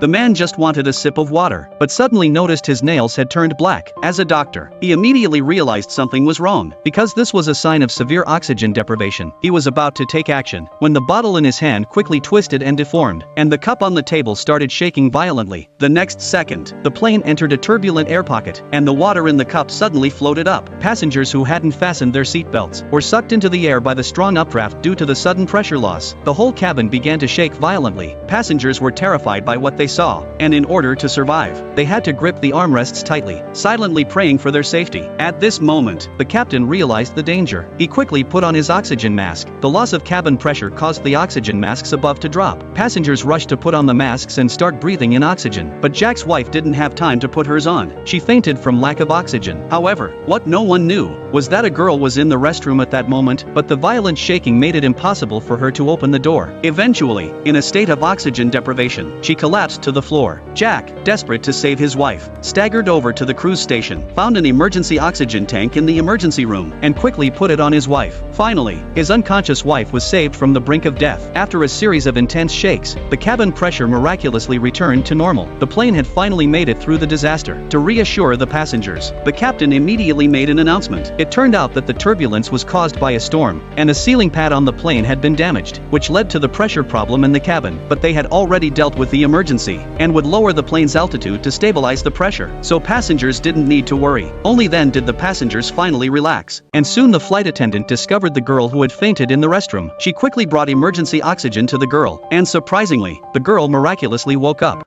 The man just wanted a sip of water, but suddenly noticed his nails had turned black. As a doctor, he immediately realized something was wrong, because this was a sign of severe oxygen deprivation. He was about to take action, when the bottle in his hand quickly twisted and deformed, and the cup on the table started shaking violently. The next second, the plane entered a turbulent air pocket, and the water in the cup suddenly floated up. Passengers who hadn't fastened their seatbelts were sucked into the air by the strong updraft due to the sudden pressure loss. The whole cabin began to shake violently. Passengers were terrified by what they saw, and in order to survive, they had to grip the armrests tightly, silently praying for their safety. At this moment, the captain realized the danger. He quickly put on his oxygen mask. The loss of cabin pressure caused the oxygen masks above to drop. Passengers rushed to put on the masks and start breathing in oxygen, but Jack's wife didn't have time to put hers on. She fainted from lack of oxygen. However, what no one knew was that a girl was in the restroom at that moment, but the violent shaking made it impossible for her to open the door. Eventually, in a state of oxygen deprivation, she collapsed to the floor. Jack, desperate to save his wife, staggered over to the cruise station, found an emergency oxygen tank in the emergency room, and quickly put it on his wife. Finally, his unconscious wife was saved from the brink of death. After a series of intense shakes, the cabin pressure miraculously returned to normal. The plane had finally made it through the disaster. To reassure the passengers, the captain immediately made an announcement. It turned out that the turbulence was caused by a storm, and a ceiling pad on the plane had been damaged, which led to the pressure problem in the cabin, but they had already dealt with the emergency, and would lower the plane's altitude to stabilize the pressure, so passengers didn't need to worry. Only then did the passengers finally relax, and soon the flight attendant discovered the girl who had fainted in the restroom. She quickly brought emergency oxygen to the girl, and surprisingly, the girl miraculously woke up.